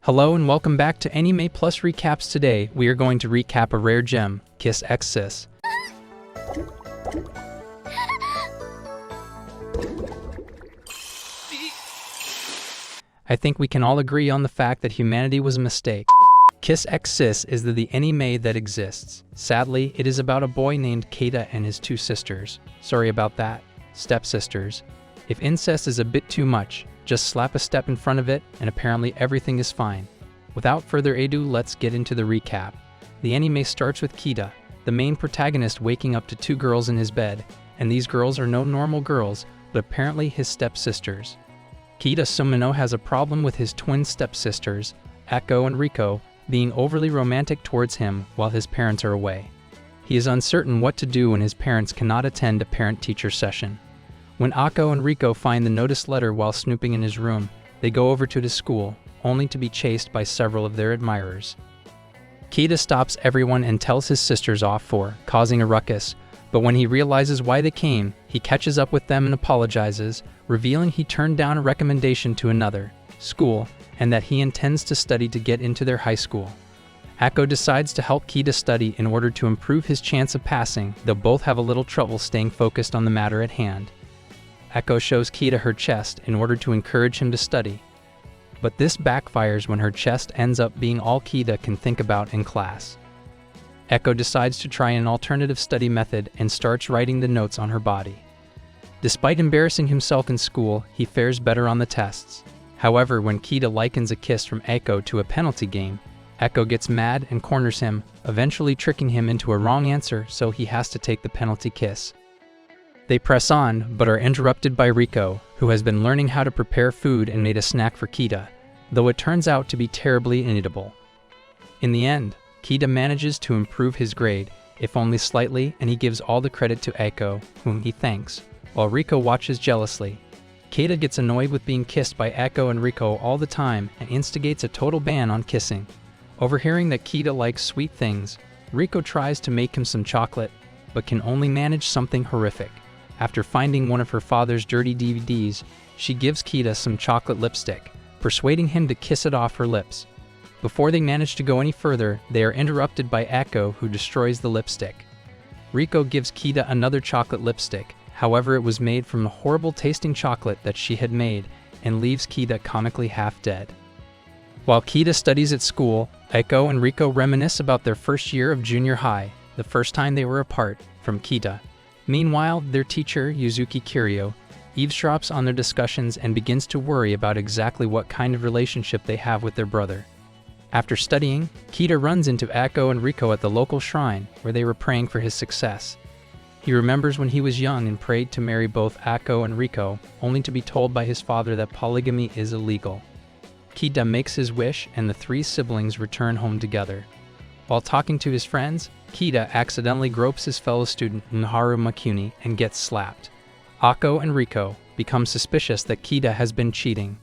Hello and welcome back to Anime Plus Recaps. Today, we are going to recap a rare gem, Kiss X Sis. I think we can all agree on the fact that humanity was a mistake. Kiss X Sis is the anime that exists. Sadly, it is about a boy named Keita and his two sisters. Sorry about that, stepsisters. If incest is a bit too much, just slap a step in front of it and apparently everything is fine. Without further ado, let's get into the recap. The anime starts with Keita, the main protagonist, waking up to two girls in his bed, and these girls are no normal girls, but apparently his stepsisters. Keita Suminoe has a problem with his twin stepsisters, Ako and Riko, being overly romantic towards him while his parents are away. He is uncertain what to do when his parents cannot attend a parent-teacher session. When Ako and Riko find the notice letter while snooping in his room, they go over to his school, only to be chased by several of their admirers. Keita stops everyone and tells his sisters off for causing a ruckus, but when he realizes why they came, he catches up with them and apologizes, revealing he turned down a recommendation to another school and that he intends to study to get into their high school. Ako decides to help Keita study in order to improve his chance of passing, though both have a little trouble staying focused on the matter at hand. Ako shows Keita her chest in order to encourage him to study, but this backfires when her chest ends up being all Keita can think about in class. Ako decides to try an alternative study method and starts writing the notes on her body. Despite embarrassing himself in school, he fares better on the tests. However, when Keita likens a kiss from Ako to a penalty game, Ako gets mad and corners him, eventually tricking him into a wrong answer, so he has to take the penalty kiss. They press on, but are interrupted by Riko, who has been learning how to prepare food and made a snack for Keita, though it turns out to be terribly uneatable. In the end, Keita manages to improve his grade, if only slightly, and he gives all the credit to Ako, whom he thanks, while Riko watches jealously. Keita gets annoyed with being kissed by Ako and Riko all the time and instigates a total ban on kissing. Overhearing that Keita likes sweet things, Riko tries to make him some chocolate, but can only manage something horrific. After finding one of her father's dirty DVDs, she gives Keita some chocolate lipstick, persuading him to kiss it off her lips. Before they manage to go any further, they are interrupted by Ako, who destroys the lipstick. Riko gives Keita another chocolate lipstick, however it was made from the horrible tasting chocolate that she had made, and leaves Keita comically half dead. While Keita studies at school, Ako and Riko reminisce about their first year of junior high, the first time they were apart from Keita. Meanwhile, their teacher, Yuzuki Kiryu, eavesdrops on their discussions and begins to worry about exactly what kind of relationship they have with their brother. After studying, Keita runs into Ako and Riko at the local shrine, where they were praying for his success. He remembers when he was young and prayed to marry both Ako and Riko, only to be told by his father that polygamy is illegal. Keita makes his wish and the three siblings return home together. While talking to his friends, Keita accidentally gropes his fellow student Naharu Makuni and gets slapped. Ako and Riko become suspicious that Keita has been cheating.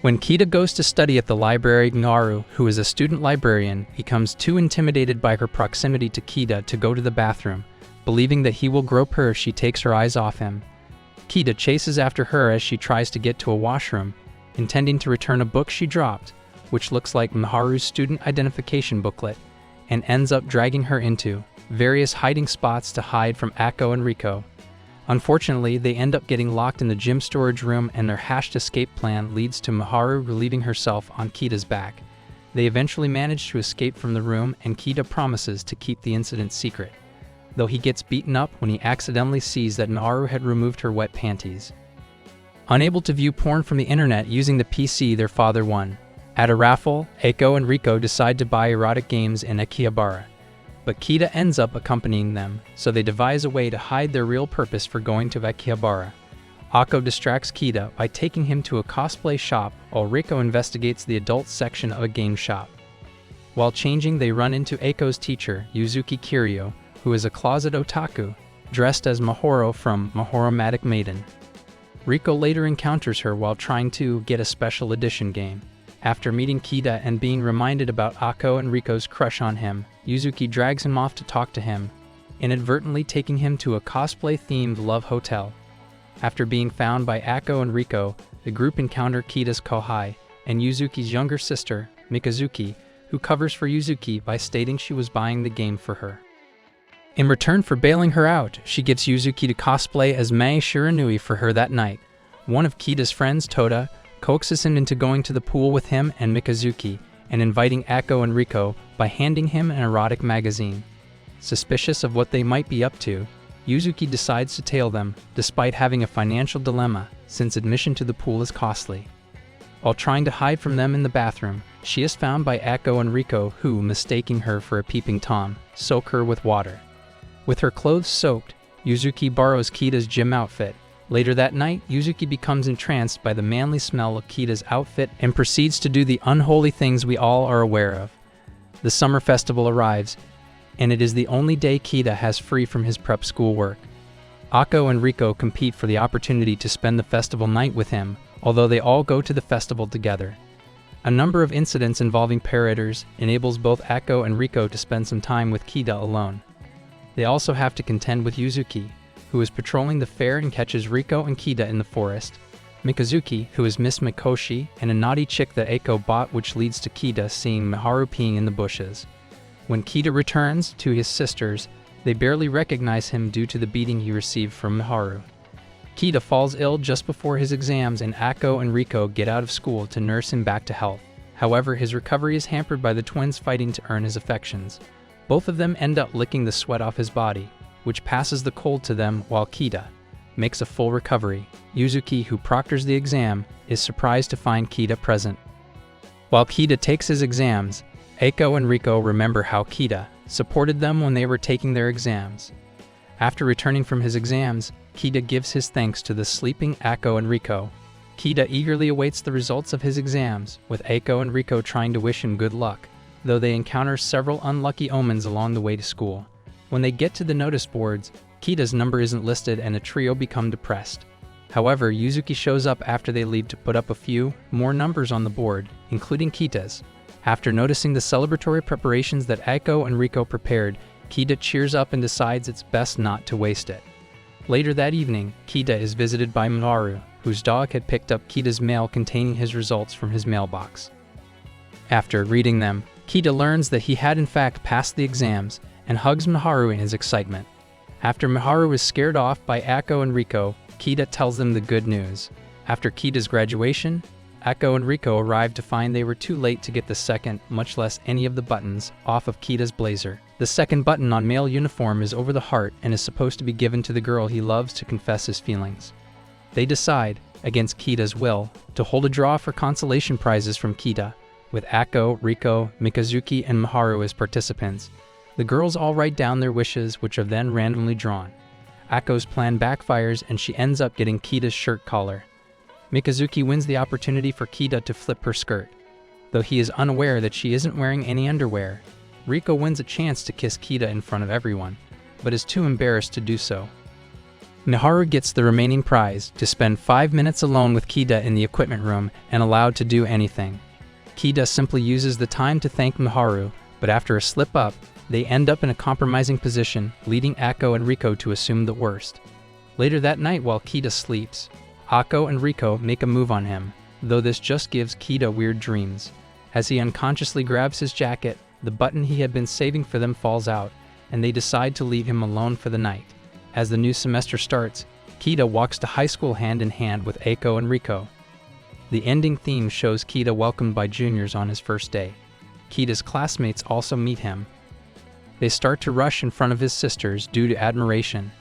When Keita goes to study at the library, Naharu, who is a student librarian, becomes too intimidated by her proximity to Keita to go to the bathroom, believing that he will grope her if she takes her eyes off him. Keita chases after her as she tries to get to a washroom, intending to return a book she dropped, which looks like Naharu's student identification booklet, and ends up dragging her into various hiding spots to hide from Ako and Riko. Unfortunately, they end up getting locked in the gym storage room, and their hashed escape plan leads to Naharu relieving herself on Keita's back. They eventually manage to escape from the room, and Keita promises to keep the incident secret, though he gets beaten up when he accidentally sees that Naharu had removed her wet panties. Unable to view porn from the internet using the PC their father won. At a raffle, Ako and Riko decide to buy erotic games in Akihabara, but Keita ends up accompanying them, so they devise a way to hide their real purpose for going to Akihabara. Ako distracts Keita by taking him to a cosplay shop, while Riko investigates the adult section of a game shop. While changing, they run into Ako's teacher, Yuzuki Kiryu, who is a closet otaku, dressed as Mahoro from Mahoromatic Maiden. Riko later encounters her while trying to get a special edition game. After meeting Keita and being reminded about Ako and Riko's crush on him, Yuzuki drags him off to talk to him, inadvertently taking him to a cosplay-themed love hotel. After being found by Ako and Riko, the group encounter Keita's kohai and Yuzuki's younger sister, Mikazuki, who covers for Yuzuki by stating she was buying the game for her. In return for bailing her out, she gets Yuzuki to cosplay as Mai Shiranui for her that night. One of Keita's friends, Toda, coaxes him into going to the pool with him and Mikazuki, and inviting Ako and Riko by handing him an erotic magazine. Suspicious of what they might be up to, Yuzuki decides to tail them, despite having a financial dilemma, since admission to the pool is costly. While trying to hide from them in the bathroom, she is found by Ako and Riko who, mistaking her for a peeping Tom, soak her with water. With her clothes soaked, Yuzuki borrows Keita's gym outfit. Later that night, Yuzuki becomes entranced by the manly smell of Keita's outfit and proceeds to do the unholy things we all are aware of. The summer festival arrives, and it is the only day Keita has free from his prep school work. Ako and Riko compete for the opportunity to spend the festival night with him, although they all go to the festival together. A number of incidents involving predators enables both Ako and Riko to spend some time with Keita alone. They also have to contend with Yuzuki, who is patrolling the fair and catches Riko and Keita in the forest, Mikazuki, who is Miss Mikoshi, and a naughty chick that Ako bought, which leads to Keita seeing Miharu peeing in the bushes. When Keita returns to his sisters, they barely recognize him due to the beating he received from Miharu. Keita falls ill just before his exams, and Ako and Riko get out of school to nurse him back to health. However, his recovery is hampered by the twins fighting to earn his affections. Both of them end up licking the sweat off his body, which passes the cold to them, while Keita makes a full recovery. Yuzuki, who proctors the exam, is surprised to find Keita present. While Keita takes his exams, Ako and Riko remember how Keita supported them when they were taking their exams. After returning from his exams, Keita gives his thanks to the sleeping Ako and Riko. Keita eagerly awaits the results of his exams, with Ako and Riko trying to wish him good luck, though they encounter several unlucky omens along the way to school. When they get to the notice boards, Keita's number isn't listed and the trio become depressed. However, Yuzuki shows up after they leave to put up a few more numbers on the board, including Keita's. After noticing the celebratory preparations that Ako and Riko prepared, Keita cheers up and decides it's best not to waste it. Later that evening, Keita is visited by Miharu, whose dog had picked up Keita's mail containing his results from his mailbox. After reading them, Keita learns that he had in fact passed the exams and hugs Miharu in his excitement. After Miharu is scared off by Ako and Riko, Keita tells them the good news. After Keita's graduation, Ako and Riko arrive to find they were too late to get the second, much less any of the buttons, off of Keita's blazer. The second button on male uniform is over the heart and is supposed to be given to the girl he loves to confess his feelings. They decide, against Keita's will, to hold a draw for consolation prizes from Keita, with Ako, Riko, Mikazuki, and Miharu as participants. The girls all write down their wishes, which are then randomly drawn. Ako's plan backfires and she ends up getting Keita's shirt collar. Mikazuki wins the opportunity for Keita to flip her skirt, though he is unaware that she isn't wearing any underwear. Riko wins a chance to kiss Keita in front of everyone, but is too embarrassed to do so. Miharu gets the remaining prize, to spend 5 minutes alone with Keita in the equipment room and allowed to do anything. Keita simply uses the time to thank Miharu, but after a slip-up, they end up in a compromising position, leading Ako and Riko to assume the worst. Later that night, while Keita sleeps, Ako and Riko make a move on him, though this just gives Keita weird dreams. As he unconsciously grabs his jacket, the button he had been saving for them falls out, and they decide to leave him alone for the night. As the new semester starts, Keita walks to high school hand in hand with Ako and Riko. The ending theme shows Keita welcomed by juniors on his first day. Keita's classmates also meet him. They start to rush in front of his sisters due to admiration.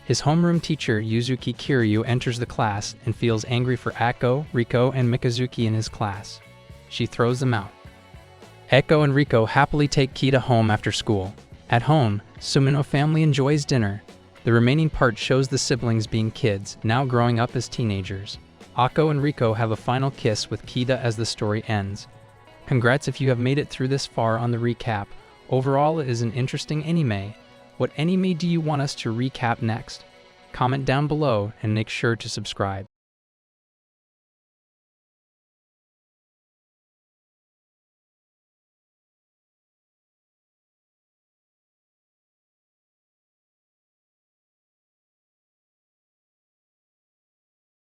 His homeroom teacher, Yuzuki Kiryu, enters the class and feels angry for Ako, Riko, and Mikazuki in his class. She throws them out. Ako and Riko happily take Keita home after school. At home, Suminoe family enjoys dinner. The remaining part shows the siblings being kids, now growing up as teenagers. Ako and Riko have a final kiss with Keita as the story ends. Congrats if you have made it through this far on the recap. Overall, it is an interesting anime. What anime do you want us to recap next? Comment down below and make sure to subscribe.